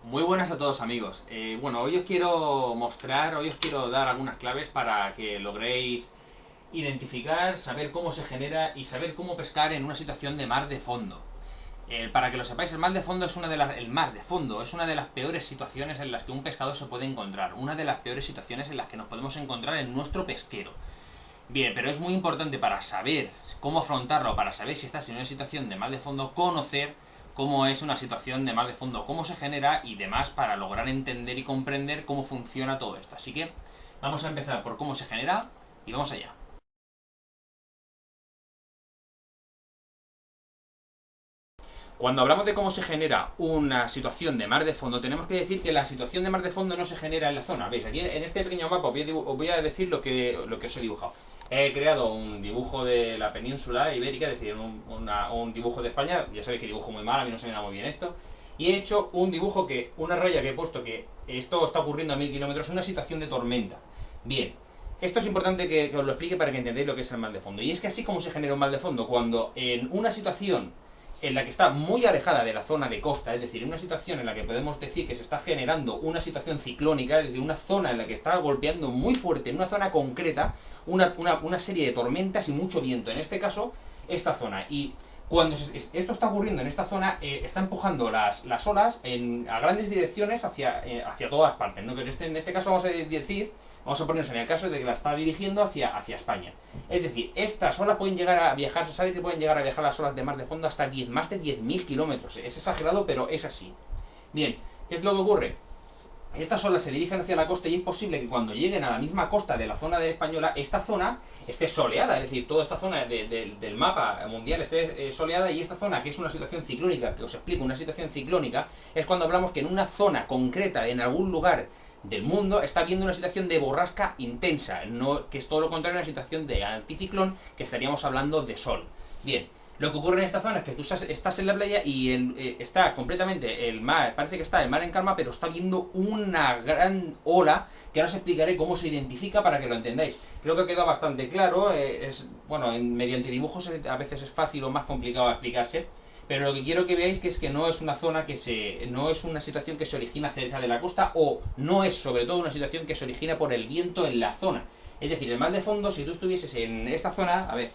Muy buenas a todos amigos. Bueno, hoy os quiero mostrar, hoy os quiero dar algunas claves para que logréis identificar, saber cómo se genera y saber cómo pescar en una situación de mar de fondo. Para que lo sepáis, el mar de fondo es el mar de fondo es una de las peores situaciones en las que un pescador se puede encontrar, una de las peores situaciones en las que nos podemos encontrar en nuestro pesquero. Bien, pero es muy importante para saber cómo afrontarlo, para saber si estás en una situación de mar de fondo, conocer cómo es una situación de mar de fondo, cómo se genera y demás para lograr entender y comprender cómo funciona todo esto. Así que vamos a empezar por cómo se genera y vamos allá. Cuando hablamos de cómo se genera una situación de mar de fondo, tenemos que decir que la situación de mar de fondo no se genera en la zona. ¿Veis? Aquí en este pequeño mapa os voy a decir lo que os he dibujado. He creado un dibujo de la península ibérica, es decir, un dibujo de España. Ya sabéis que dibujo muy mal, a mí no se me da muy bien esto. Y he hecho un dibujo una raya que he puesto que esto está ocurriendo a 1000 kilómetros, una situación de tormenta. Bien, esto es importante que os lo explique para que entendáis lo que es el mar de fondo. Y es que así como se genera un mar de fondo, cuando en una situación en la que está muy alejada de la zona de costa, es decir, en una situación en la que podemos decir que se está generando una situación ciclónica, es decir, una zona en la que está golpeando muy fuerte, en una zona concreta, una serie de tormentas y mucho viento, en este caso, esta zona. Y cuando esto está ocurriendo en esta zona, está empujando las olas a grandes direcciones hacia todas partes, ¿no? Pero en este caso vamos a ponernos en el caso de que la está dirigiendo hacia España. Es decir, estas olas pueden llegar a viajar, se sabe que pueden llegar a viajar las olas de mar de fondo hasta más de 10.000 kilómetros. Es exagerado, pero es así. Bien, ¿qué es lo que ocurre? Estas olas se dirigen hacia la costa y es posible que cuando lleguen a la misma costa de la zona de española, esta zona esté soleada, es decir, toda esta zona del mapa mundial esté soleada, y esta zona, que es una situación ciclónica, que os explico, una situación ciclónica, es cuando hablamos que en una zona concreta, en algún lugar del mundo, está viendo una situación de borrasca intensa, no, que es todo lo contrario a una situación de anticiclón, que estaríamos hablando de sol. Bien, lo que ocurre en esta zona es que tú estás en la playa y está completamente el mar, parece que está el mar en calma, pero está viendo una gran ola que ahora os explicaré cómo se identifica para que lo entendáis. Creo que ha quedado bastante claro, bueno, mediante dibujos a veces es fácil o más complicado explicarse, pero lo que quiero que veáis que es que no es una zona no es una situación que se origina cerca de la costa, o no es sobre todo una situación que se origina por el viento en la zona. Es decir, el mar de fondo, si tú estuvieses en esta zona, a ver,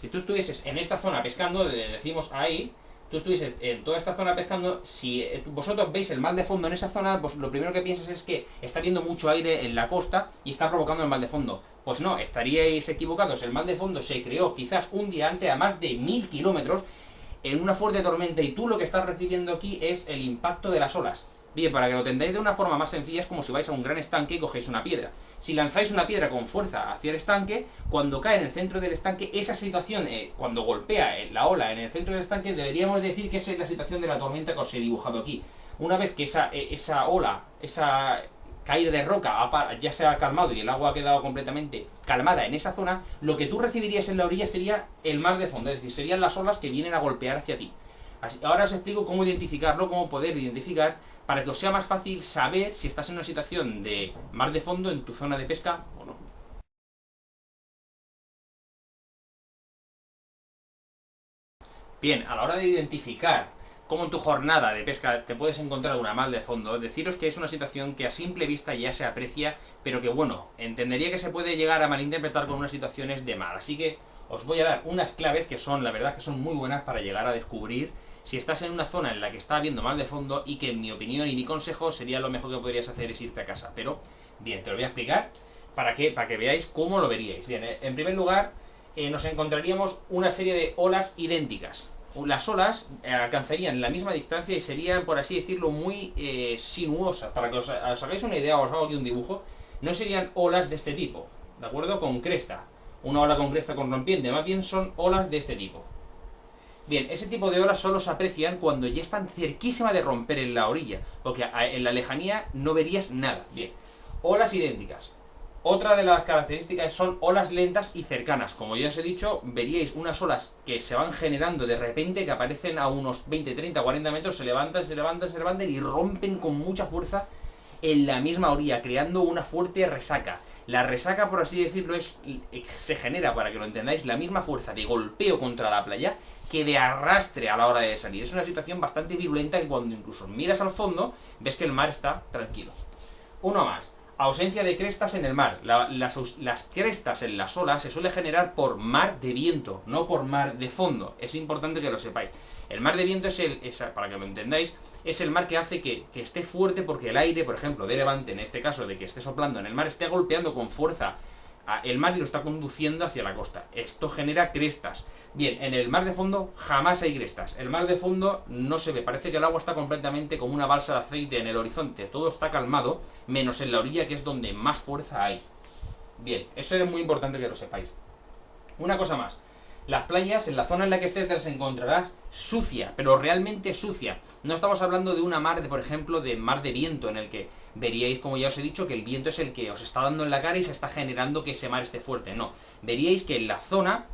si tú estuvieses en esta zona pescando, decimos ahí, tú estuvieses en toda esta zona pescando, si vosotros veis el mar de fondo en esa zona, pues lo primero que piensas es que está habiendo mucho aire en la costa y está provocando el mar de fondo. Pues no, estaríais equivocados. El mar de fondo se creó quizás un día antes a más de 1000 kilómetros en una fuerte tormenta, y tú lo que estás recibiendo aquí es el impacto de las olas. Bien, para que lo entendáis de una forma más sencilla, es como si vais a un gran estanque y cogéis una piedra. Si lanzáis una piedra con fuerza hacia el estanque, cuando cae en el centro del estanque, esa situación, cuando golpea la ola en el centro del estanque, deberíamos decir que esa es la situación de la tormenta que os he dibujado aquí. Una vez que esa ola, esa caída de roca ya se ha calmado y el agua ha quedado completamente calmada en esa zona, lo que tú recibirías en la orilla sería el mar de fondo, es decir, serían las olas que vienen a golpear hacia ti. Ahora os explico cómo identificarlo, cómo poder identificar, para que os sea más fácil saber si estás en una situación de mar de fondo en tu zona de pesca o no. Bien, a la hora de identificar cómo en tu jornada de pesca te puedes encontrar una mar de fondo, deciros que es una situación que a simple vista ya se aprecia, pero que bueno, entendería que se puede llegar a malinterpretar con unas situaciones de mar. Así que os voy a dar unas claves que son, la verdad, que son muy buenas para llegar a descubrir si estás en una zona en la que está habiendo mar de fondo, y que en mi opinión y mi consejo sería lo mejor que podrías hacer es irte a casa. Pero bien, te lo voy a explicar para que veáis cómo lo veríais. Bien, en primer lugar, nos encontraríamos una serie de olas idénticas. Las olas alcanzarían la misma distancia y serían, por así decirlo, muy sinuosas. Para que os hagáis una idea, os hago aquí un dibujo. No serían olas de este tipo, ¿de acuerdo? Con cresta. Una ola con cresta con rompiente, más bien son olas de este tipo. Bien, ese tipo de olas solo se aprecian cuando ya están cerquísima de romper en la orilla, porque en la lejanía no verías nada. Bien, olas idénticas. Otra de las características son olas lentas y cercanas. Como ya os he dicho, veríais unas olas que se van generando de repente, que aparecen a unos 20, 30, 40 metros, se levantan y rompen con mucha fuerza en la misma orilla, creando una fuerte resaca. La resaca, por así decirlo, se genera, para que lo entendáis, la misma fuerza de golpeo contra la playa que de arrastre a la hora de salir. Es una situación bastante virulenta que cuando incluso miras al fondo, ves que el mar está tranquilo. Uno más. Ausencia de crestas en el mar. Las crestas en las olas se suele generar por mar de viento, no por mar de fondo. Es importante que lo sepáis. El mar de viento para que lo entendáis, es el mar que hace que esté fuerte porque el aire, por ejemplo, de levante, en este caso de que esté soplando en el mar, esté golpeando con fuerza el mar y lo está conduciendo hacia la costa. Esto genera crestas. Bien, en el mar de fondo jamás hay crestas. El mar de fondo no se ve, parece que el agua está completamente como una balsa de aceite en el horizonte. Todo está calmado, menos en la orilla, que es donde más fuerza hay. Bien, eso es muy importante que lo sepáis. Una cosa más. Las playas, en la zona en la que estés, las encontrarás sucia, pero realmente sucia. No estamos hablando de una mar, por ejemplo, de mar de viento, en el que veríais, como ya os he dicho, que el viento es el que os está dando en la cara y se está generando que ese mar esté fuerte. No, veríais que en la zona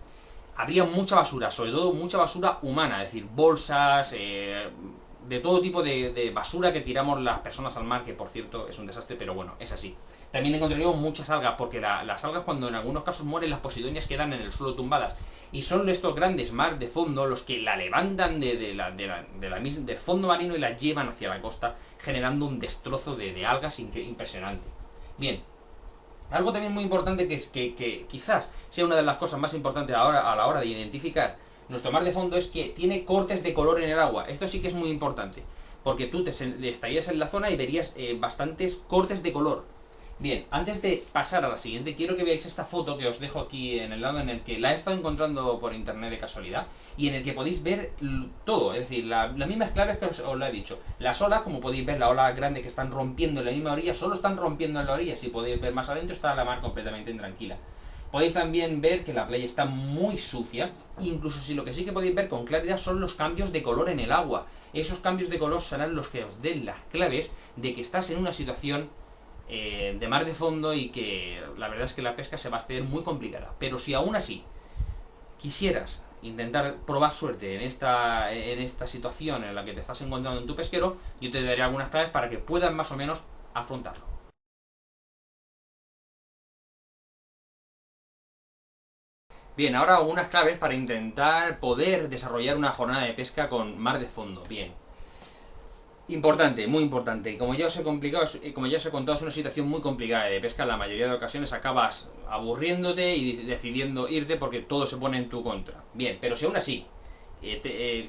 habría mucha basura, sobre todo mucha basura humana, es decir, bolsas, de todo tipo de basura que tiramos las personas al mar, que por cierto es un desastre, pero bueno, es así. También encontraríamos muchas algas, porque las algas, cuando en algunos casos mueren, las posidonias quedan en el suelo tumbadas. Y son estos grandes mar de fondo los que la levantan del fondo marino y la llevan hacia la costa, generando un destrozo de algas impresionante. Bien, algo también muy importante que quizás sea una de las cosas más importantes a la hora de identificar nuestro mar de fondo es que tiene cortes de color en el agua. Esto sí que es muy importante, porque tú te estarías en la zona y verías bastantes cortes de color. Bien, antes de pasar a la siguiente, quiero que veáis esta foto que os dejo aquí en el lado, en el que la he estado encontrando por internet de casualidad, y en el que podéis ver todo, es decir, las mismas claves que os lo he dicho. Las olas, como podéis ver, la ola grande que están rompiendo en la misma orilla, solo están rompiendo en la orilla. Si podéis ver más adentro, está la mar completamente intranquila. Podéis también ver que la playa está muy sucia, incluso si lo que sí que podéis ver con claridad son los cambios de color en el agua. Esos cambios de color serán los que os den las claves de que estás en una situación de mar de fondo y que la verdad es que la pesca se va a hacer muy complicada. Pero si aún así quisieras intentar probar suerte en esta situación en la que te estás encontrando en tu pesquero, yo te daré algunas claves para que puedas más o menos afrontarlo. Bien, ahora algunas claves para intentar poder desarrollar una jornada de pesca con mar de fondo. Bien. Importante, muy importante. Como ya os he contado, es una situación muy complicada de pesca. En la mayoría de ocasiones acabas aburriéndote y decidiendo irte porque todo se pone en tu contra. Bien, pero si aún así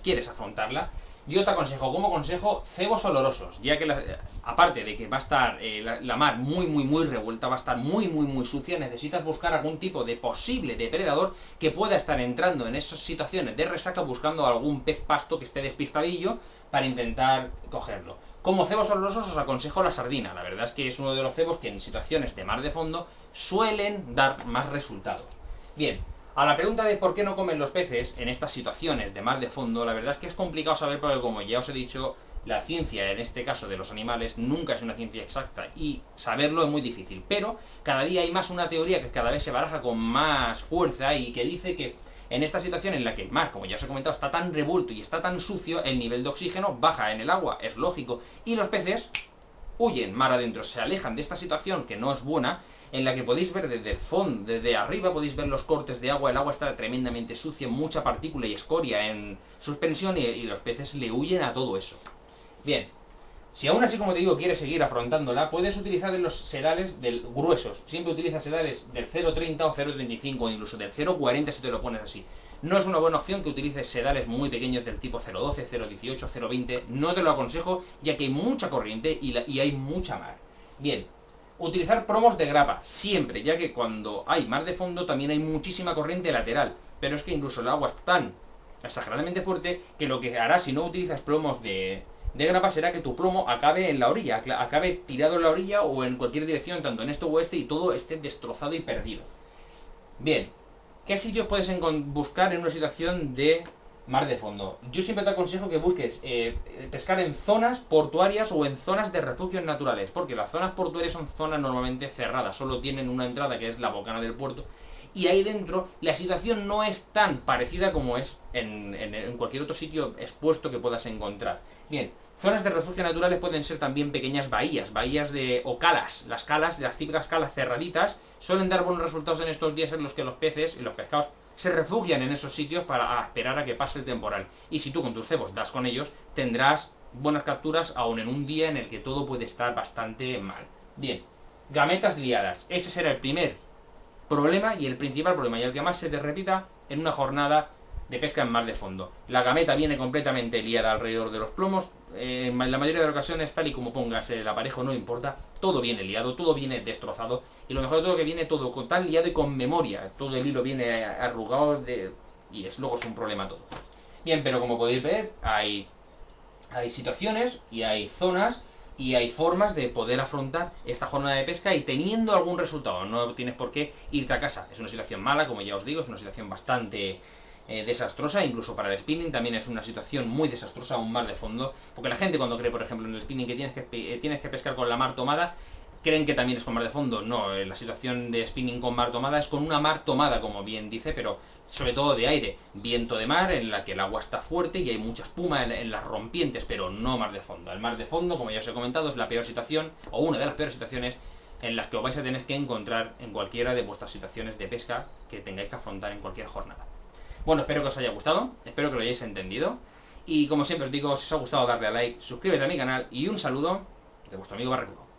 quieres afrontarla, yo te aconsejo, como consejo, cebos olorosos, ya que aparte de que va a estar la mar muy revuelta, va a estar muy sucia, necesitas buscar algún tipo de posible depredador que pueda estar entrando en esas situaciones de resaca buscando algún pez pasto que esté despistadillo para intentar cogerlo. Como cebos olorosos os aconsejo la sardina. La verdad es que es uno de los cebos que en situaciones de mar de fondo suelen dar más resultados. Bien, a la pregunta de por qué no comen los peces en estas situaciones de mar de fondo, la verdad es que es complicado saber porque, como ya os he dicho, la ciencia, en este caso de los animales, nunca es una ciencia exacta y saberlo es muy difícil. Pero cada día hay más una teoría que cada vez se baraja con más fuerza y que dice que en esta situación en la que el mar, como ya os he comentado, está tan revuelto y está tan sucio, el nivel de oxígeno baja en el agua, es lógico, y los peces huyen mar adentro, se alejan de esta situación que no es buena, en la que podéis ver desde el fondo, desde arriba podéis ver los cortes de agua, el agua está tremendamente sucia, mucha partícula y escoria en suspensión y los peces le huyen a todo eso. Bien, si aún así, como te digo, quieres seguir afrontándola, puedes utilizar de los sedales gruesos. Siempre utiliza sedales del 0,30 o 0,35 o incluso del 0,40 si te lo pones así. No es una buena opción que utilices sedales muy pequeños del tipo 0,12, 0,18, 0,20. No te lo aconsejo, ya que hay mucha corriente y hay mucha mar. Bien, utilizar promos de grapa, siempre, ya que cuando hay mar de fondo también hay muchísima corriente lateral. Pero es que incluso el agua está tan exageradamente fuerte que lo que hará si no utilizas plomos de grapa será que tu plomo acabe en la orilla, acabe tirado en la orilla o en cualquier dirección, tanto en este o oeste, y todo esté destrozado y perdido. Bien, ¿qué sitios puedes buscar en una situación de Mar de fondo. Yo siempre te aconsejo que busques pescar en zonas portuarias o en zonas de refugios naturales, porque las zonas portuarias son zonas normalmente cerradas, solo tienen una entrada que es la bocana del puerto, y ahí dentro la situación no es tan parecida como es en cualquier otro sitio expuesto que puedas encontrar. Bien, zonas de refugio naturales pueden ser también pequeñas bahías o calas. Las calas, las típicas calas cerraditas, suelen dar buenos resultados en estos días en los que los peces y los pescados se refugian en esos sitios para esperar a que pase el temporal. Y si tú con tus cebos das con ellos, tendrás buenas capturas aún en un día en el que todo puede estar bastante mal. Bien, gametas liadas. Ese será el primer problema y el principal problema, y el que más se te repita en una jornada de pesca en mar de fondo. La gameta viene completamente liada alrededor de los plomos, en la mayoría de las ocasiones, tal y como pongas el aparejo, no importa, todo viene liado, todo viene destrozado, y lo mejor de todo es que viene todo tan liado y con memoria, todo el hilo viene arrugado, y luego es un problema todo. Bien, pero como podéis ver, hay situaciones y hay zonas y hay formas de poder afrontar esta jornada de pesca y teniendo algún resultado. No tienes por qué irte a casa. Es una situación mala, como ya os digo, es una situación bastante desastrosa, incluso para el spinning también es una situación muy desastrosa, un mar de fondo, porque la gente cuando cree, por ejemplo, en el spinning que tienes que pescar con la mar tomada, creen que también es con mar de fondo. No, la situación de spinning con mar tomada es con una mar tomada, como bien dice, pero sobre todo de aire, viento de mar, en la que el agua está fuerte y hay mucha espuma en las rompientes, pero no mar de fondo. El mar de fondo, como ya os he comentado, es la peor situación, o una de las peores situaciones en las que os vais a tener que encontrar en cualquiera de vuestras situaciones de pesca que tengáis que afrontar en cualquier jornada. Bueno, espero que os haya gustado, espero que lo hayáis entendido, y como siempre os digo, si os ha gustado darle a like, suscríbete a mi canal, y un saludo de vuestro amigo Barracudo.